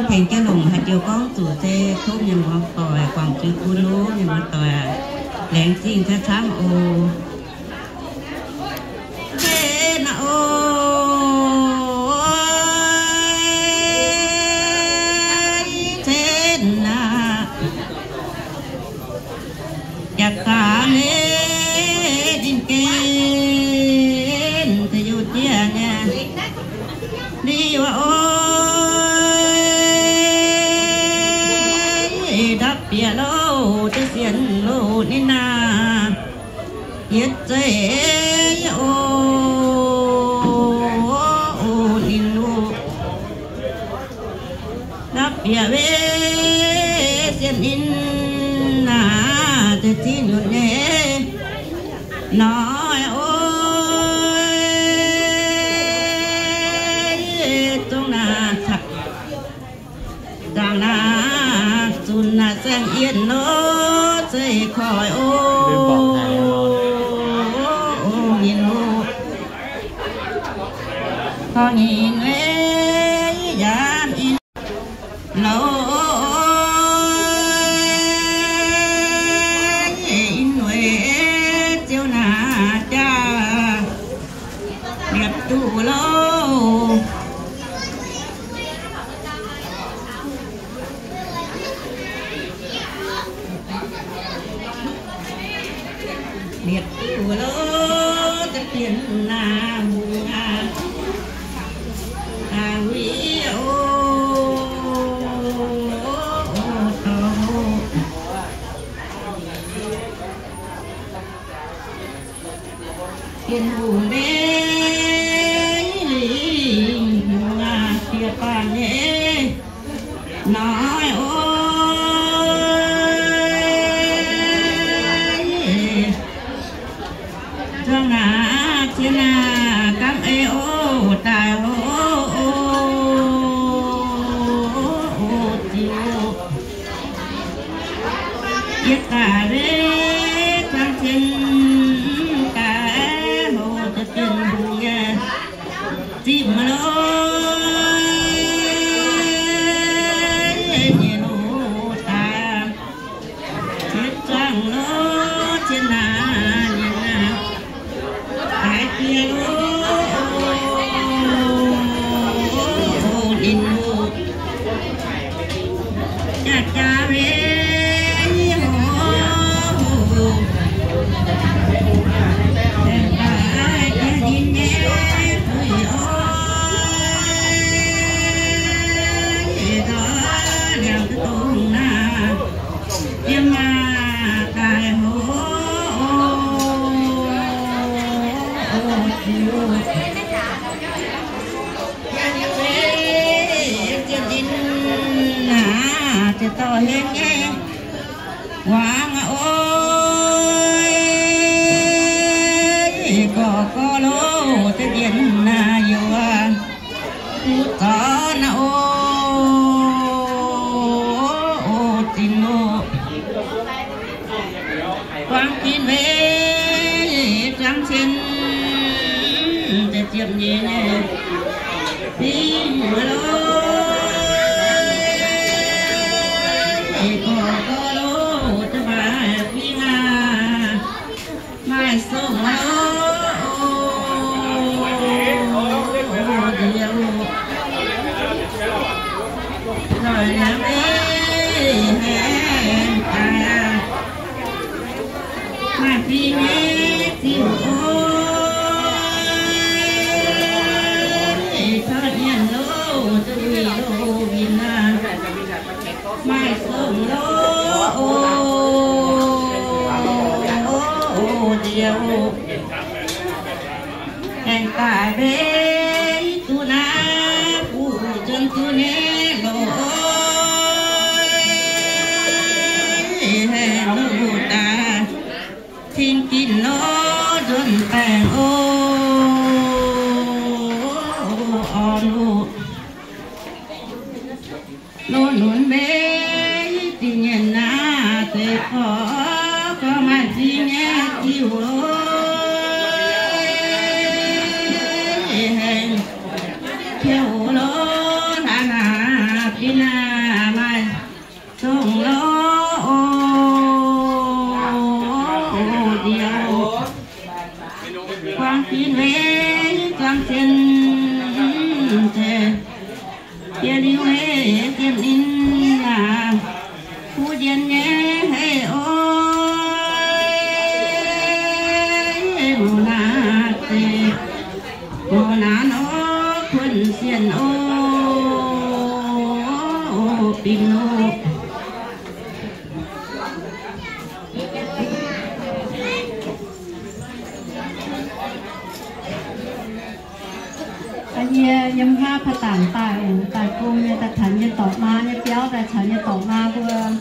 thành cái lồng hạt chiều có tủ tê không nhìn vào tỏi quảng chữ cú lú nhìn vào tỏi lén xin cho sáng ô thế nào thế nào chặt cả lên đi kén thì vô chia nha đi vào bia lô tới xiên lô nên na yết dễ ô nín lô đắp bia về xiên in na tới tin nhung nhé nói ôi tung na thật rằng na xuân là sang yên nó dậy khỏi ô nhìn ô có nhìn lấy dám in lâu in huệ chiều nà cha đẹp đủ lâu biệt của lỡ tất nhiên là mùa quý yên hùng đế mùa kia bàn nhé nói thương à thiên à các ê ô tài ô chiều yết cả rê trang thiên cả hồ tất chân bùi chim lối nhẹ lô ta thiết trang lô thiên à kia in mù cha cha về hồ em phải cái nhìn nhé thôi ơi đó đeo cái tông na em mà cài hồ cho tôi hết nghe quảng ôi có lô cho điện là yêu có na ô tình ô quảng tin về trắng xin để chuyện gì nè đi mưa lô có lô cho bà phi nga mai sông rồi làm đi hẹn mai phi nghe tiêu thật nhận lô cho vì lô viên mai sông lô điều hẹn cả về tu na phụ chân tu nê lô hẹn lô ta xin kín lô dân tèng ô lô luôn bê tình nhân na tê có mà gì nhé chiều theo lô na na นาไม่ส่งโลเดียวความคิดเว้นความเส้นเธอเดียวนี้เว้เตียนอินนาผู้เดียนแย่ให้โอ้ยโมนาเตโมนาโนคนเสียนโอปิโนyếm ha phát tản tại cung như ta thắn như tỏ ma như kéo tại thắn như tỏ ma vừa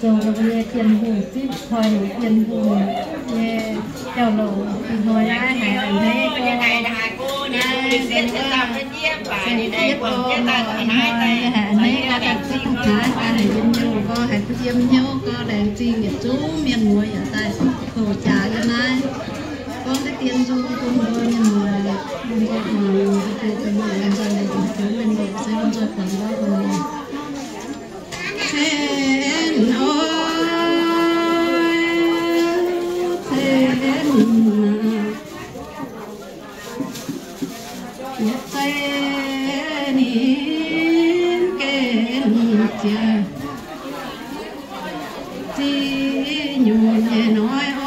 rồi bây tiền hủ chứ thôi tiền hủ như kéo lộ thì hồi ra này là thế cô này là cô này sẽ làm cái chiếc và đi đây quần cái ta hai tay mấy là đặt cái thằng trái ta này bên nhau có hay có chiêm nhau có đèn chi nghiệp chú miền núi ở tại khổ trà cái này có cái tiền du cung thôi nhưng mà mình có mà cái mà làm sao để chúng tôi mình được xây dựng cho phần đó rồi thế ôi thế nhất tay nín kén chia chỉ nhung nhẹ nói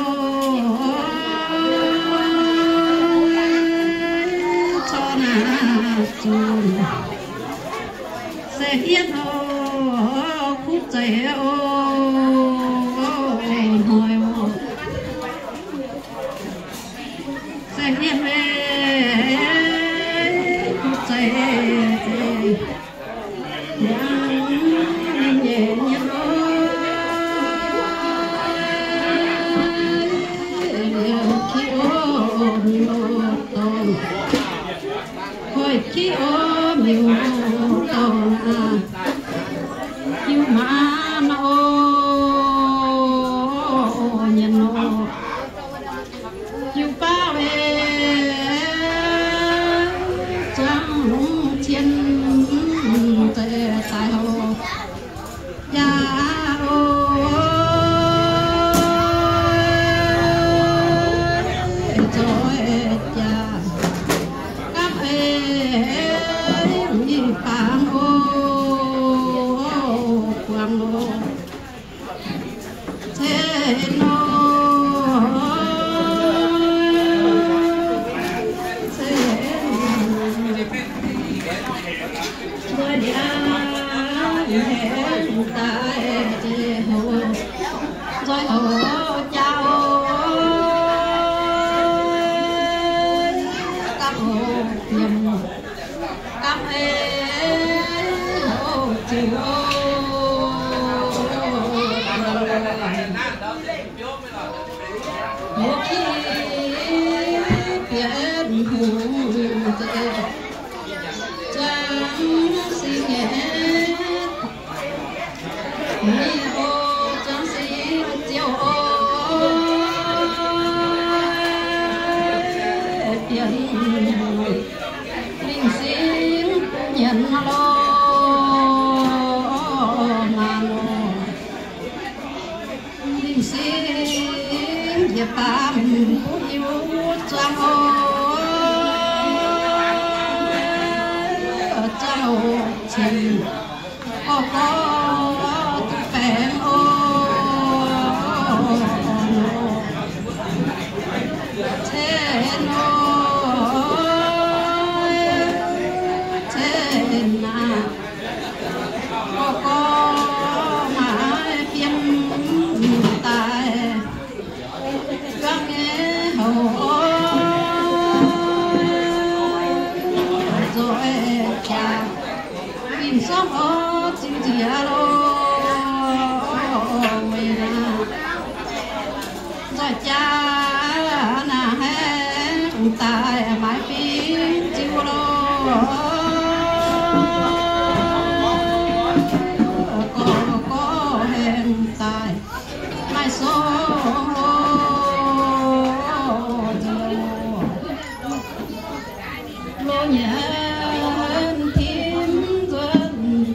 sẽ hiến ô khúc chạy ô hồi ô sẽ hiến về khúc chạy nhẹ nhẹ khi ô hồi khi ô nhiều yêu mà nó nhân nó yêu bao chẳng thiên tệ tài hồ ya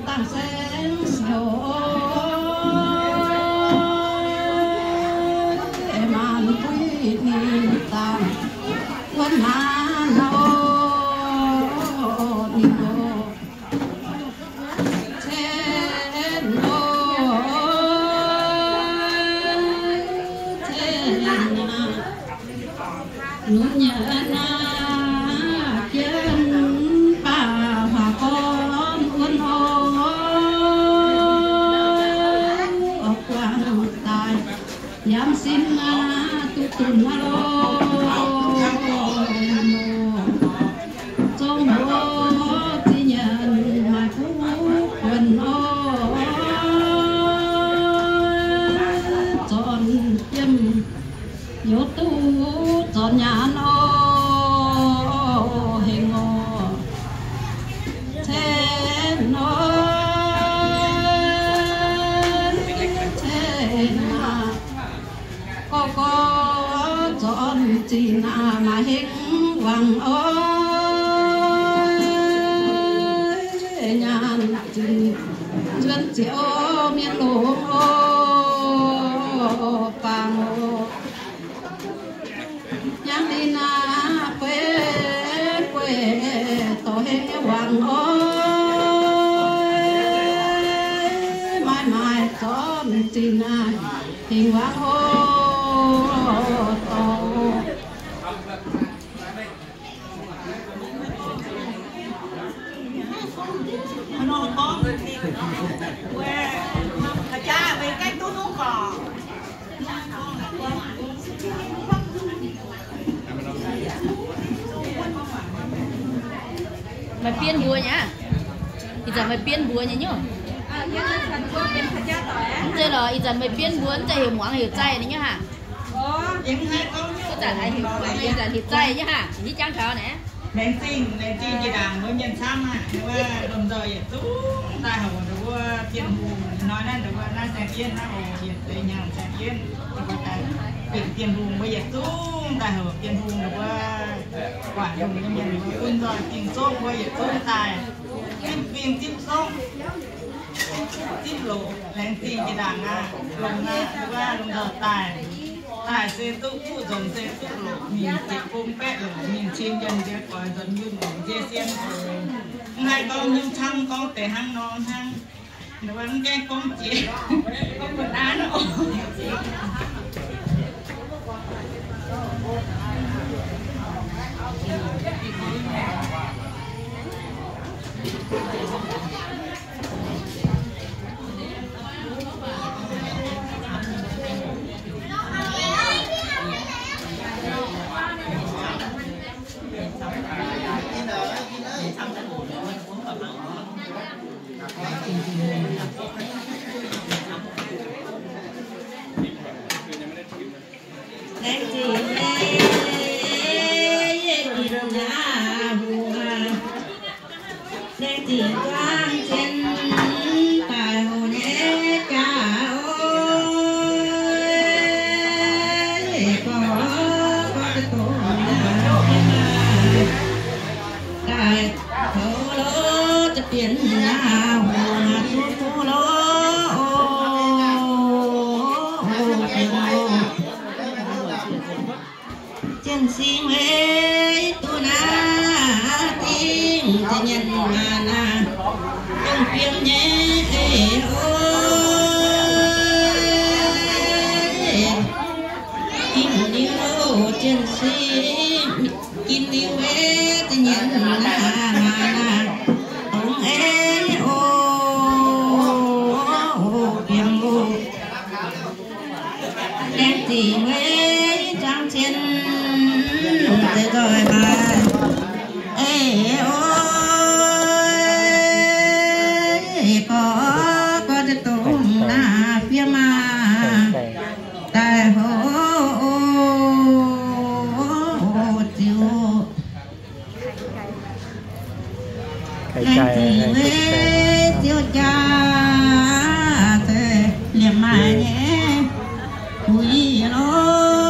tăng man quy tam quân man núi nhớ na chân bà hòa con quân hồ quang tài nhắm xin na tu tùng na lô trong hồ chỉ nhận mà phú quân hồ tròn chim nhớ tu tròn nhà nó hình ngô thế nó thế mà có tròn chỉ na mà hình hoàng ơi nhàn chỉ chuyên chiếu miền lúa vàng nhang đi na quê quê tổ hệ hoàng ơi mãi mãi tròn chỉ na hình hoàng tổ nó có quê cha về cái túi nó cò mày piên bùa nhá, bây giờ mày piên bùa nhá nhá. Chơi rồi, bây giờ mày piên bùa, chơi hiểu món hiểu chay đấy nhá hả? Có trả lại hiểu món hiểu trả hiểu chay nhá hả? Như trắng thở nè. lên tin chỉ đảng với nhân sang hả? Đúng là đồng thời tú đại học đúng là tiền hù nói là đúng là na sẽ yên na hồ hiện tại nhà sẽ yên và cái tiền hù bây giờ tú đại học tiền hù đúng là quả đồng nhân nhân quân rồi tiền số bây giờ tú tài tiền tiếp số tiếp lộ lên tin chỉ đảng à lồng na đúng là lồng giờ tài tài xe tự phụ dòng xe tự lộ mình chỉ cung pet rồi mình trên dân để coi dần như một dê xiên rồi ngay con nhưng thăng con để hăng non hăng nó vẫn cái con chị con quần áo nó chỉ quang trên tài hồ nhé cha ơi có cái tổ tài thổ lô cho tiền nhà hồ thu lô chân xin huế tu na tiếng cho nhân mà na trong phiên nhé kim điêu chân xin kim điêu huế cho nhân mà na tổng ế phiên ngô em thì huế trang trên để rồi mà có cái tổ na phía mà tại hồ chiều lên thì chiều cha thế liềm mà nhé quý nó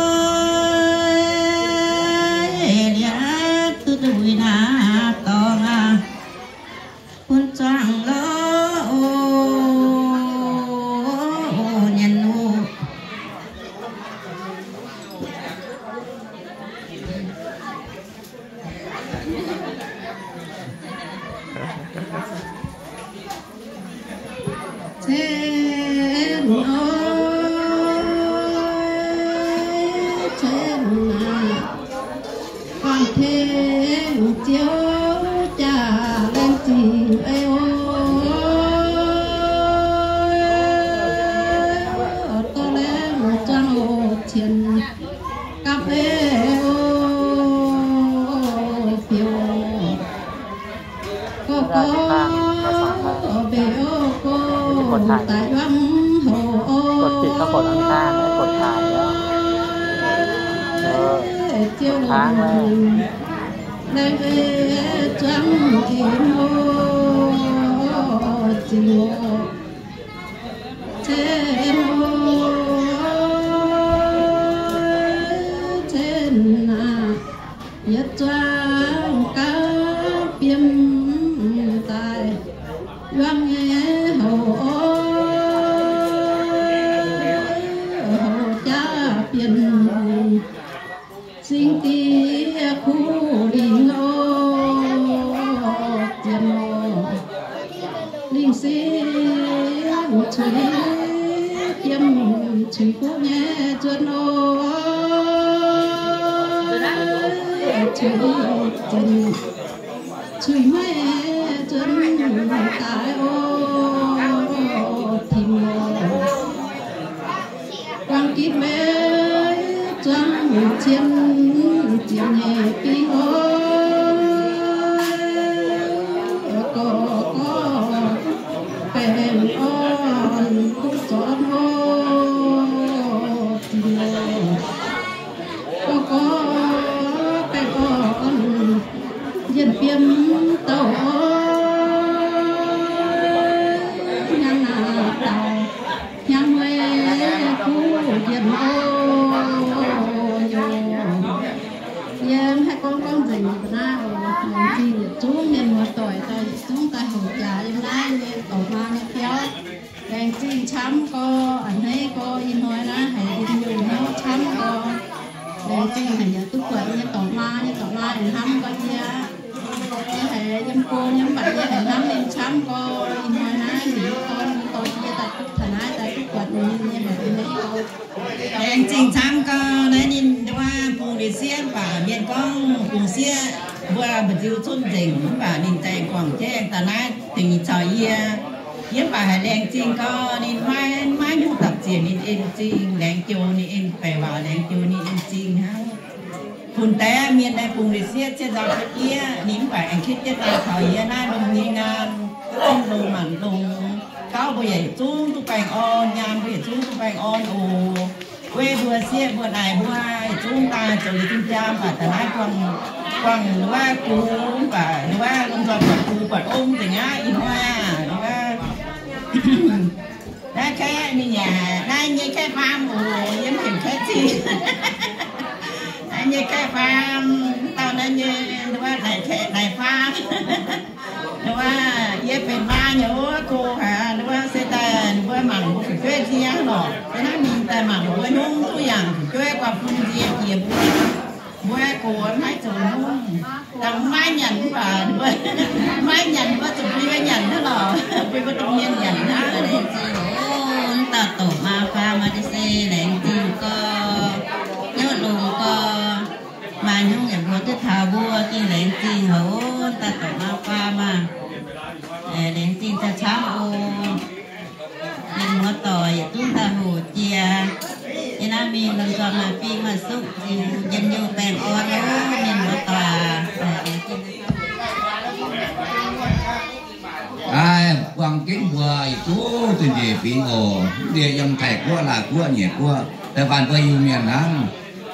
quang kính vừa chú từ gì phí ngộ địa dòng thẻ qua là qua nhẹ quaแต่บ้านเพื่ออยู่เมียนนั้น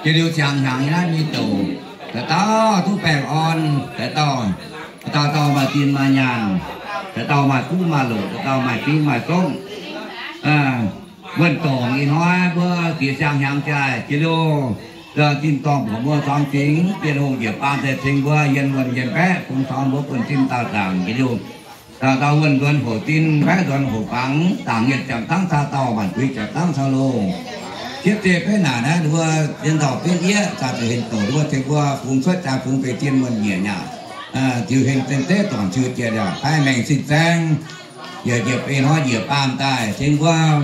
จะดูช่างห่างนั้นมีตู่แต่ต่อทุกแปลงอ่อนแต่ต่อมากินมาหยานแต่ต่อมาคู่มาหลุดแต่ต่อมาปิ้งมาต้มวันต่ออีน้อยเพื่อเกี่ยช่างห่างใจจะดูจะกินตอมผมว่าท้องจริงเป็นหงเหยียบปานแต่จริงว่าเย็นวันเย็นแป๊ะคงท้องว่าคนจิ้มตาต่างจะดูตาวันวันหัวจิ้นแป๊ะวันหัวปังต่างเหยียดจับทั้งตาต่อบันวิจับทั้งชาโลเทียบเทียบให้หนานะดูว่าเรียนต่อเป็นเยอะจะเห็นตัวดูว่าเทียบว่าฟุ้งเฟ้อจากฟุ้งไปเตียนมันเหยียดเนี่ยถือเห็นเต้นเต้ตอนชื่อเจียดให้แมงสิแซง giờ dẹp về nó dẹp am tai trên qua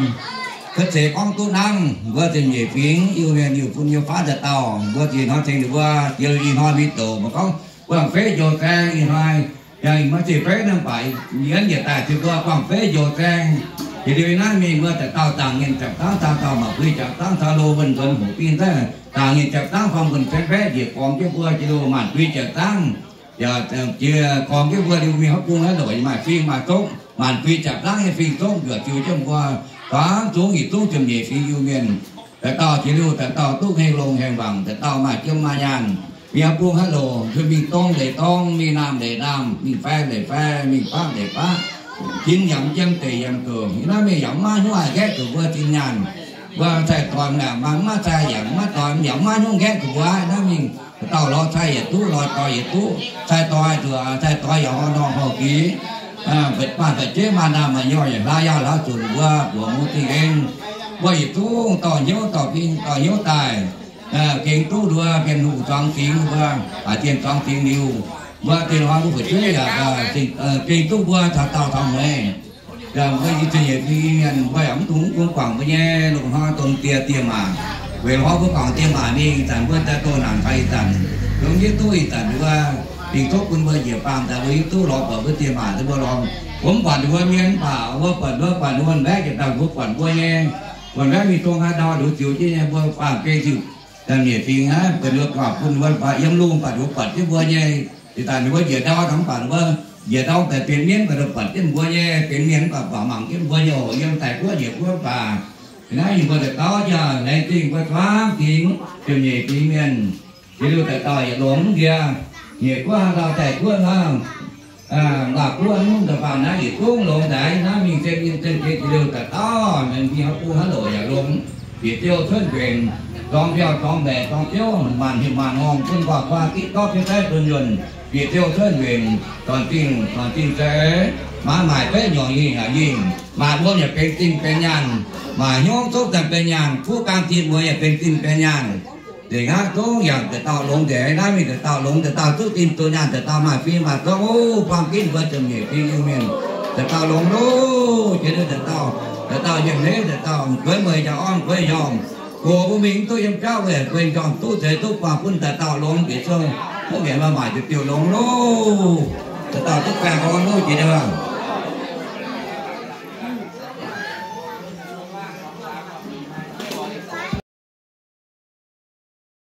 tất sẽ con tu năng vừa trên về phiến yêu huyền yêu phun yêu phá giật tàu vừa thì nó thành được qua giờ đi nó bị tổ mà có quảng phế vô trang đi hai giờ mà chỉ phế nó phải nhấn giờ tài thì qua quảng phế vô trang thì điều này mình vừa tại tàu tàng nhìn chặt tao mà quy chặt tao lô bình thuận hủ pin thế tàng nhìn chặt tao không cần phế việc còn cái vừa chỉ đồ mà quy chặt tăng giờ chưa còn cái vừa điều mình hấp cung hết rồi mà phim mà tốt mà quy chặt tăng hay phim tốt vừa chịu trong qua có chú thì tốt chừng gì phim yêu miền tại tao chỉ lưu tại tao tốt hay lồng hay bằng tại tao mà trong ma nhàn mình hấp cung hết rồi thì mình tông để tông mình làm để làm mình phe để phe mình phát để phát chín dặm chân tỳ dặm cường nó mới dặm má nó ai ghét của vua chín nhàn và thầy toàn là má má trai dặm má toàn dặm má nó ghét của vua nó mình tao lo thay vậy tú lo coi vậy tú thay tôi thừa thay tôi giờ nó họ ký vật mà vật chế mà nào mà nhỏ vậy la ya lá tuần qua của một thì em vậy tú tao nhớ tài kiện tú đua kiện hụ tròn tiếng qua tiền tròn tiếng nhiều và tiền hoa cũng phải chơi là tiền tú qua tao thằng này rồi bây giờ thì bây ẩm cũng khoảng bây giờ lục hoa tuần tiền mà về hoa cũng còn tiền mà đi tận bên ta tôi làm thay tận giống như tôi tận qua thì tốt quân bây giờ phạm ta với tôi lọt vào với tiền mà tôi vừa lòng cũng quản được miếng bảo vừa quản luôn bé cái tàu vừa quản vừa nghe còn bé mi tôi hai đo đủ chiều chứ nha vừa phạm cây chịu tận nhiệt thì á phải được quả quân vừa phải yếm luôn phải đủ quản chứ vừa nghe thì tận vừa giờ đo thắng quản vừa giờ đo tại tiền miếng phải được quản chứ vừa nghe tiền miếng và bảo mỏng chứ vừa nhiều nhưng tại vừa giờ vừa và nói vừa được đó giờ này tiền vừa thoáng tiếng từ nhiệt thì miền thì lưu tại tỏi lốm kia nhiệt quá đào tại quân không là quân không được vào nó nhiệt quân lộn đại nó mình trên cái lưu tại to mình khi họ quân hết rồi giờ luôn thì tiêu thuyết quyền con theo con bè con tiêu màn thì màn ngon quân qua kỹ có cái thế đơn thuần vì tiêu thuyết quyền còn tin thế má mày bé nhỏ gì hả gì mà bố nhàเป็นtinเป็นnhàn mà nhóm tốt thànhเป็นnhàn phú cam tin bố nhàเป็นtinเป็นnhàn để ngã tốtอย่างแต่tao lông để đó mìnhแต่tao lôngแต่tao tốt tin tôi nhànแต่tao mà phim mà cóความคิดว่าจะมีที่ยูเมียนแต่tao lông đó chỉ đểแต่taoอย่างนี้แต่tao với mời cho on với dòm của mình tôi em trao về quên dòm tôi thể tôi qua quânแต่tao lông để chơi có nghĩa là mày được tiểu lông đóแต่tao tất cả con đó chỉ được